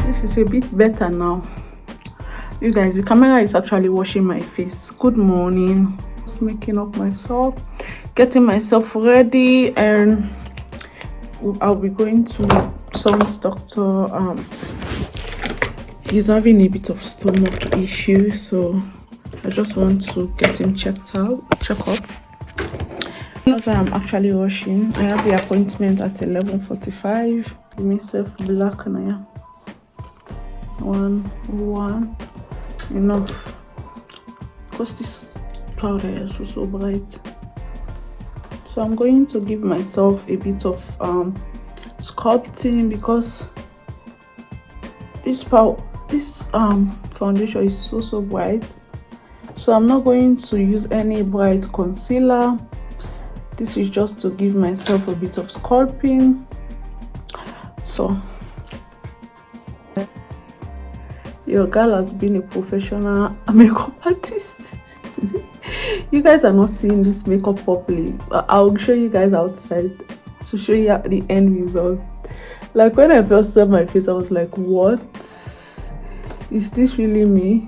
This is a bit better now. You guys, the camera is actually washing my face. Good morning. Just making up myself, getting myself ready, and I'll be going to son's doctor. He's having a bit of stomach issue, so I just want to get him checked up. That's why I'm actually rushing. I have the appointment at 11:45. Give myself black now. One enough, because this powder is so bright. So I'm going to give myself a bit of sculpting, because this foundation is so bright. So I'm not going to use any bright concealer. This is just to give myself a bit of sculpting. So your girl has been a professional makeup artist. You guys are not seeing this makeup properly. I'll show you guys outside to show you the end result. Like, when I first saw my face, I was like, what is this really me?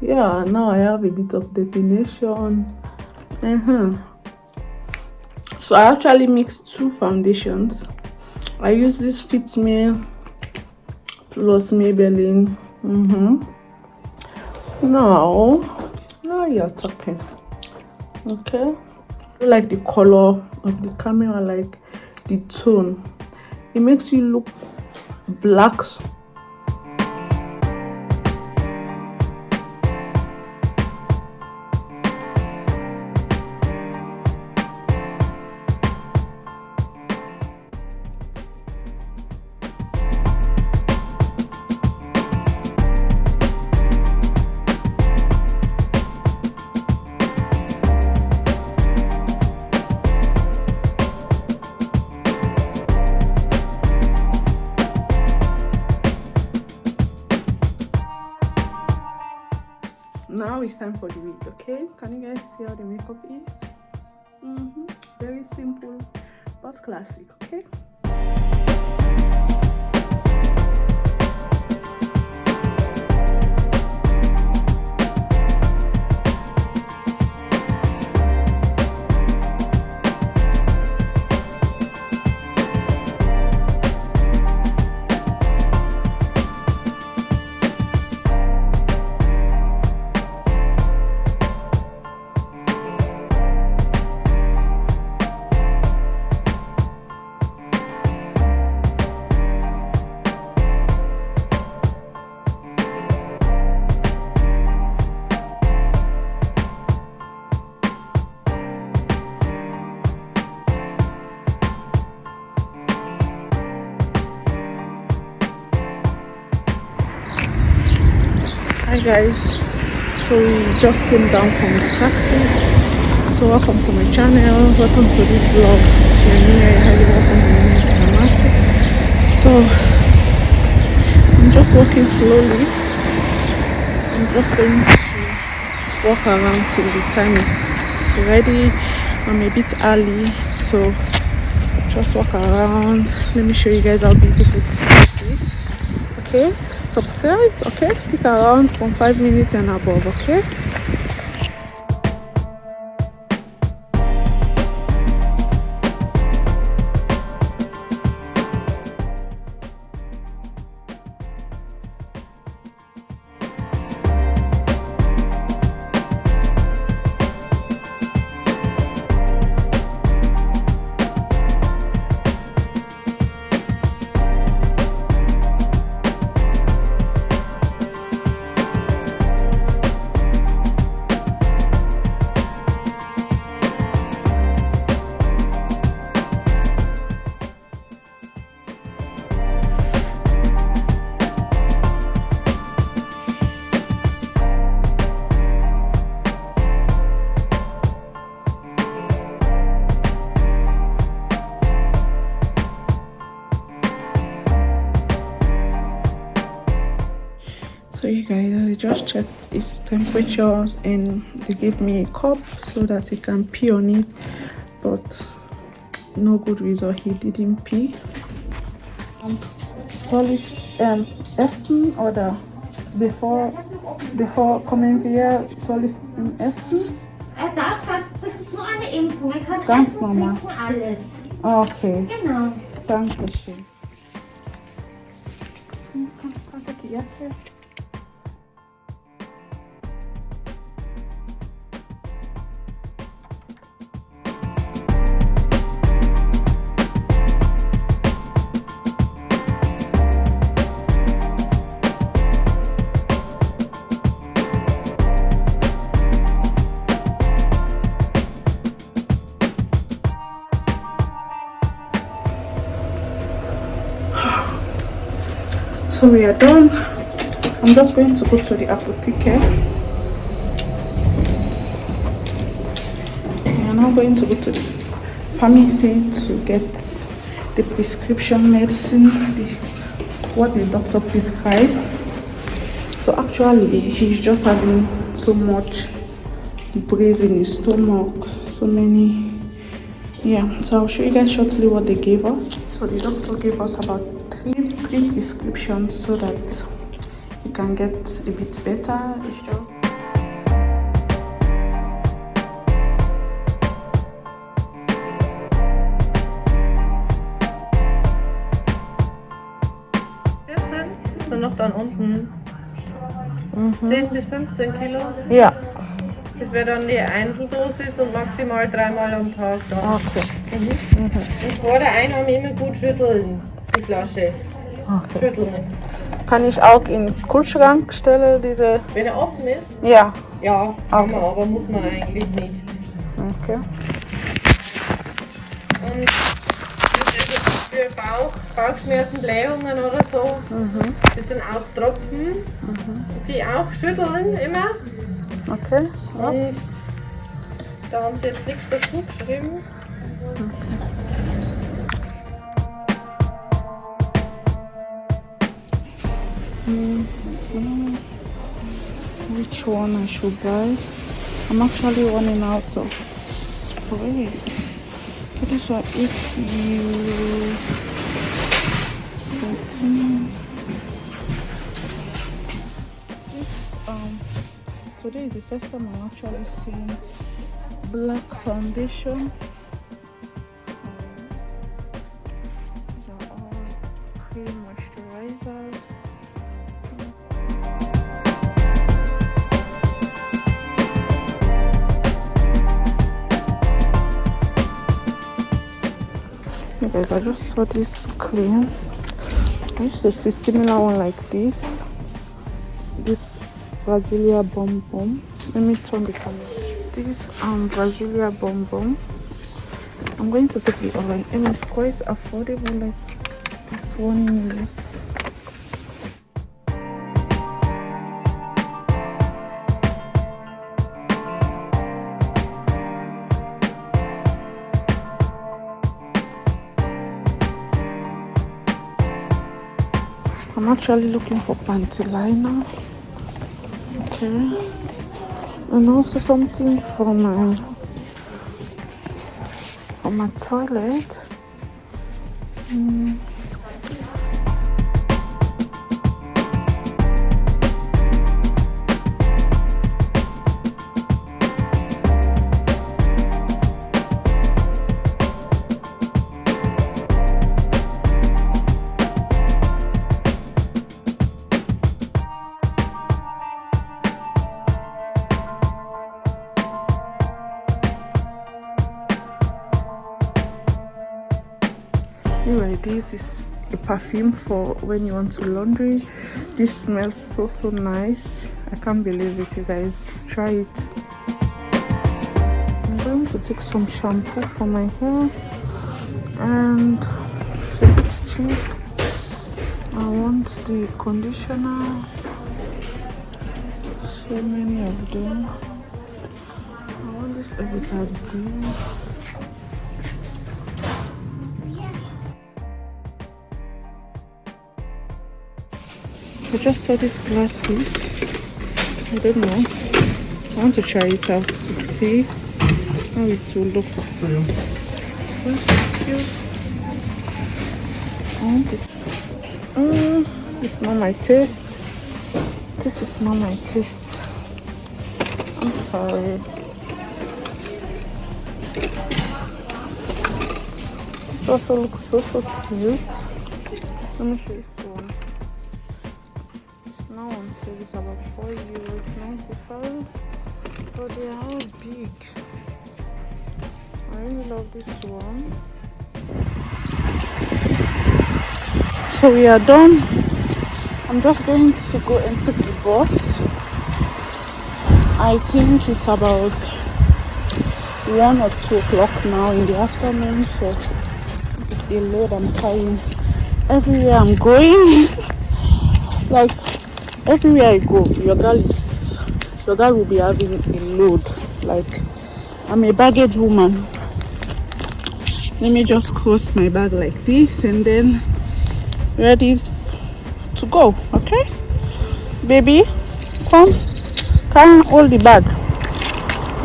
Yeah, now I have a bit of definition. So I actually mixed two foundations. I use this Fit Me plus Maybelline. Now you're talking. Okay, I like the color of the camera, like the tone. It makes you look black. Now it's time for the wig. Okay, can you guys see how the makeup is? Very simple but classic. Okay. Hi guys, so we just came down from the taxi. So welcome to my channel, welcome to this vlog. If you're new here, highly welcome. My name is Mamatu. So I'm just walking slowly. I'm just going to walk around till the time is ready. I'm a bit early, so just walk around. Let me show you guys how beautiful this place is. Okay, subscribe. Okay, stick around from 5 minutes and above. Okay. So you guys, I just checked its temperatures and they gave me a cup so that he can pee on it, but no good result, he didn't pee. Soll ich essen oder bevor kommen wir, soll ich ihn essen? Das ist nur eine Impfung. Er kann Ganz essen, normal. trinken, alles. Okay. Genau. Dankeschön. Kannst du die Jacke? So we are done. I'm just going to go to the apotheke. I'm now going to go to the pharmacy to get the prescription medicine, what the doctor prescribed. So actually, he's just having so much braids in his stomach, so many. Yeah, so I'll show you guys shortly what they gave us. So the doctor gave us about three prescriptions so that he can get a bit better. It's just dann noch dann unten 10 bis 15 Kilo. ja. Das wäre dann die Einzeldosis und maximal 3-mal am Tag dann. Okay. Und vor der Einnahme immer gut schütteln, die Flasche. Okay. Schütteln. Kann ich auch in den Kühlschrank stellen, diese? Wenn er offen ist? Ja. Ja, kann man, aber muss man eigentlich nicht. Okay. Und das ist für Bauchschmerzen, Blähungen oder so. Das sind auch Tropfen, die auch schütteln immer. Okay. Ja. Und da haben sie jetzt nichts dazu geschrieben. Which one I should buy? I'm actually running out of spray. This one if you today is the first time I'm actually seeing black foundation. These are all cream moisturizers. Hey guys, I just saw this cream. I used to see similar one like this. This Brasilia Bom Bom. Let me turn the camera. This Brasilia Bom Bom. I'm going to take the orange and it's quite affordable, like this one is. I'm actually looking for panty liner. Okay. And also something for my toilet. Anyway, this is a perfume for when you want to laundry. This smells so nice. I can't believe it, you guys. Try it. I'm going to take some shampoo for my hair, and if it's cheap, I want the conditioner. So many of them. I want this everything. I just saw these glasses. I don't know. I want to try it out to see how it will look. That's cute. I want to. It's not my taste. This is not my taste. I'm sorry. This also looks so cute. Let me show you this one. It's now on sale. It's about €4.95. But they are all big. I really love this one. So we are done. I'm just going to go and take the bus. I think it's about 1 or 2 o'clock now in the afternoon. So this is the load I'm carrying everywhere I'm going. Like everywhere I go, your girl will be having a load. Like I'm a baggage woman. Let me just cross my bag like this and then ready to go. Okay, baby, come hold the bag.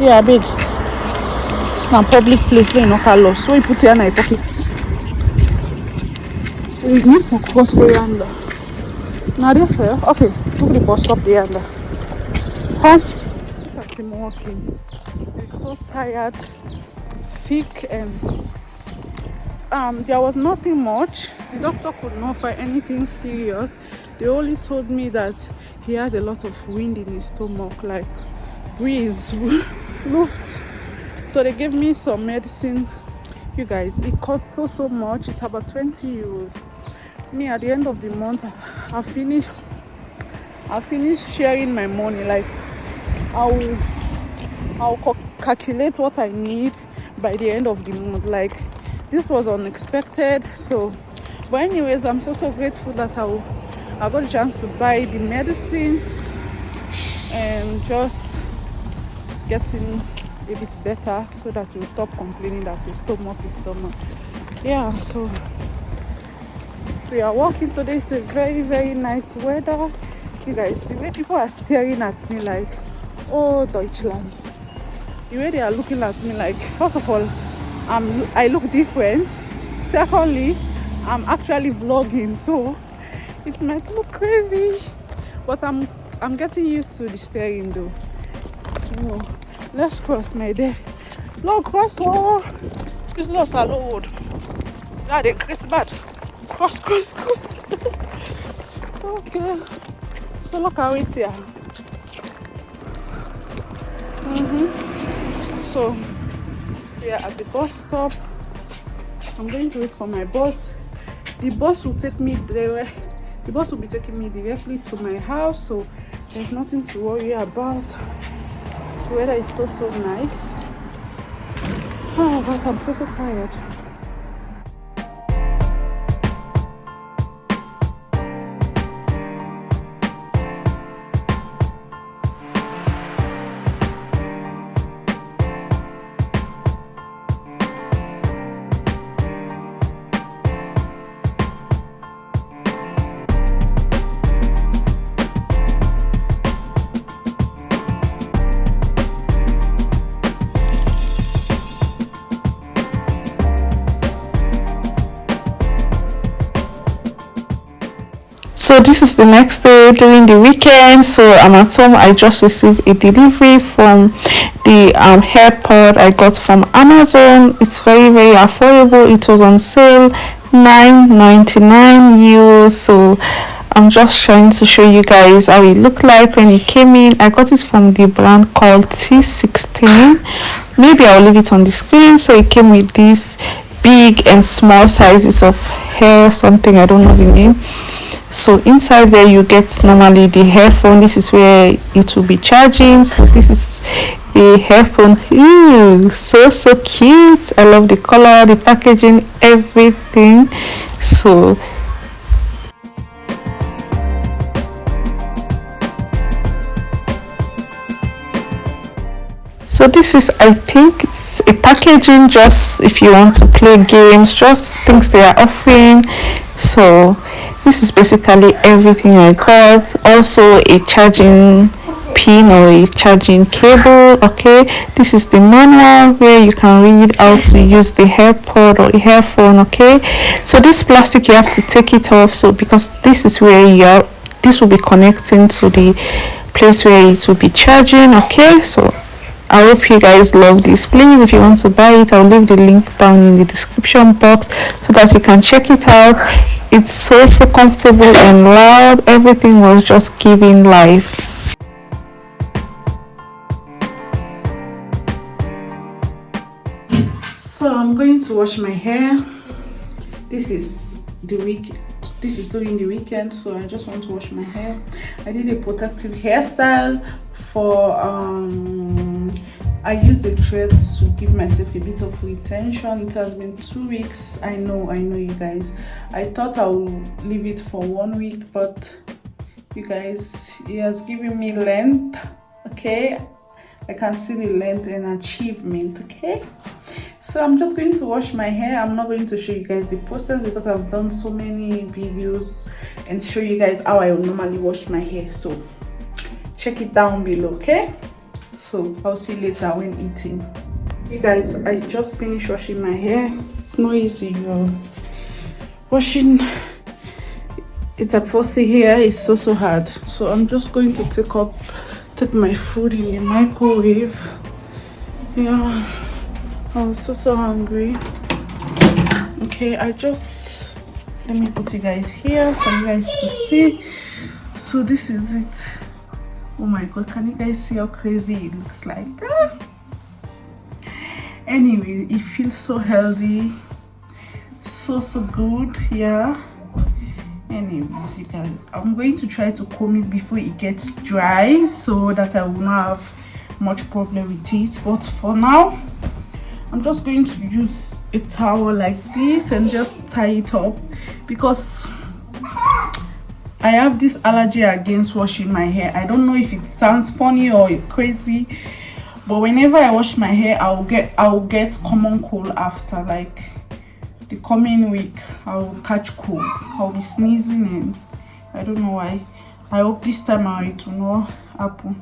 Yeah, big. It's not public place. They no car loss. So we put it in my pockets. We need some cross go yonder. Now they fair. Okay, look the bus stop there yonder. Come. Look at him walking. He's so tired, sick, and there was nothing much. The doctor could not find anything serious. They only told me that he has a lot of wind in his stomach, like breeze, luft. So they gave me some medicine. You guys, it costs so much. It's about €20. Me, at the end of the month, I'll finish sharing my money. Like I'll calculate what I need by the end of the month. Like this was unexpected. So but anyways, I'm so grateful that I got a chance to buy the medicine and just getting a bit better so that he'll stop complaining that his stomach. Yeah, so we are walking today. It's a very nice weather. You guys, the way people are staring at me like, oh, Deutschland. The way they are looking at me like, first of all, I look different. Secondly, I'm actually vlogging, so it might look crazy, but I'm getting used to the staring though. Oh, let's cross my day. Lord, cross all. This is a road. Now they cross bad. Cross. Okay. So look at it here. So we are at the bus stop. I'm going to wait for my bus. The bus will take me there. The bus will be taking me directly to my house, so there's nothing to worry about. The weather is so nice. Oh, but I'm so tired. So this is the next day during the weekend. So I'm at home. I just received a delivery from the AirPod I got from Amazon. It's very affordable. It was on sale, €9.99. So I'm just trying to show you guys how it looked like when it came in. I got it from the brand called T16. Maybe I'll leave it on the screen. So it came with these big and small sizes of hair, something, I don't know the name. So inside there you get normally the headphone. This is where it will be charging. So this is the headphone. Ew, so cute. I love the color, the packaging, everything. So this is, I think it's a packaging just if you want to play games, just things they are offering. So this is basically everything I got. Also a charging pin or a charging cable. Okay, this is the manual where you can read how to use the AirPod or earphone. Okay, so this plastic, you have to take it off, so because this is where this will be connecting to the place where it will be charging. Okay, so I hope you guys love this. Please, if you want to buy it, I'll leave the link down in the description box so that you can check it out. It's so comfortable and loud. Everything was just giving life. So I'm going to wash my hair. This is during the weekend, so I just want to wash my hair. I did a protective hairstyle for I used the thread to give myself a bit of retention. It has been 2 weeks. I know you guys. I thought I would leave it for 1 week, but you guys, it has given me length. Okay, I can see the length and achievement. Okay, so I'm just going to wash my hair. I'm not going to show you guys the process because I've done so many videos and show you guys how I normally wash my hair, so check it down below. Okay, so I'll see you later when eating. You guys, I just finished washing my hair. It's not easy, washing it's a fussy hair is so hard. So I'm just going to take my food in the microwave. Yeah, I was so hungry. Okay, let me put you guys here for you guys to see. So this is it. Oh my god, can you guys see how crazy it looks like? Anyway, it feels so healthy, so good. Yeah, anyways, you guys, I'm going to try to comb it before it gets dry so that I will not have much problem with it. But for now, I'm just going to use a towel like this and just tie it up because I have this allergy against washing my hair. I don't know if it sounds funny or crazy, but whenever I wash my hair, I'll get common cold after. Like the coming week, I'll catch cold. I'll be sneezing and I don't know why. I hope this time it will not happen.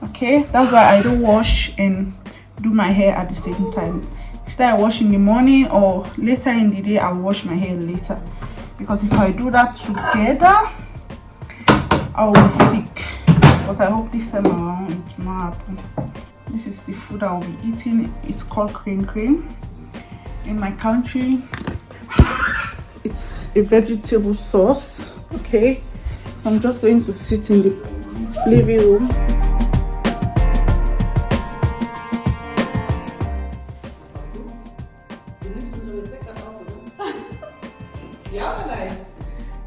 Okay, that's why I don't wash and do my hair at the same time. Instead, I wash in the morning or later in the day, I'll wash my hair later. Because if I do that together, I will be sick. But I hope this time around it will not happen. This is the food I will be eating. It's called cream. In my country, it's a vegetable sauce. Okay, so I'm just going to sit in the living room. Ja oder nein?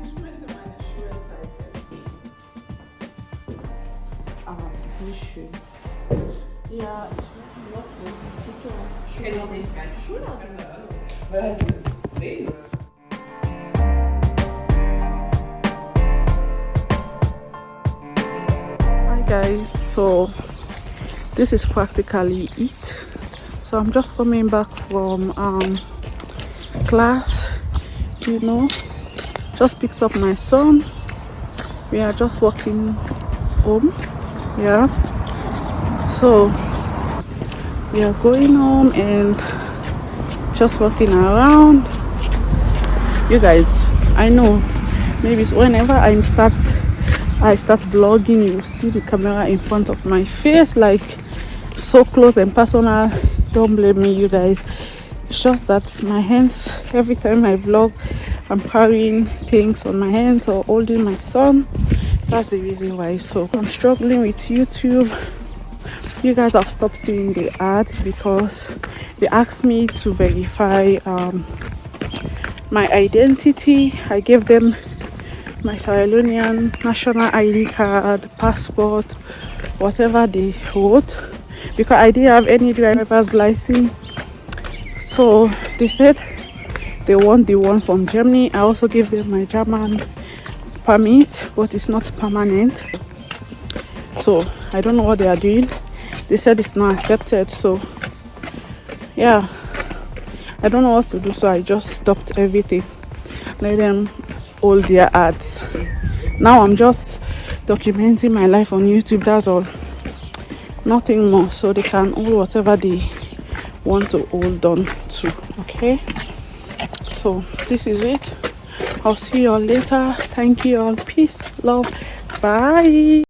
Ich möchte meine Schuhe zeigen. Aber es ist nicht schön. Ja, ich möchte noch super. Kenne ich nicht. Meine Schuhe noch keine Ahnung. Wer hat sie gesehen? Hi guys, so this is practically it. So I'm just coming back from class. Just picked up my son. We are just walking home. Yeah, so we are going home and just walking around. You guys, I know maybe whenever I start vlogging, you see the camera in front of my face, like so close and personal. Don't blame me, you guys. It's just that my hands, every time I vlog, I'm carrying things on my hands or holding my son. That's the reason why. So I'm struggling with YouTube. You guys have stopped seeing the ads because they asked me to verify my identity. I gave them my Sierra Leonean national ID card, passport, whatever they wrote, because I didn't have any driver's license. So they said they want the one from Germany. I also gave them my German permit, but it's not permanent. So I don't know what they are doing. They said it's not accepted. So yeah, I don't know what to do. So I just stopped everything. Let them hold their ads. Now I'm just documenting my life on YouTube, that's all, nothing more, so they can hold whatever they want to hold on to. Okay, so this is it. I'll see you all later. Thank you all. Peace, love, bye.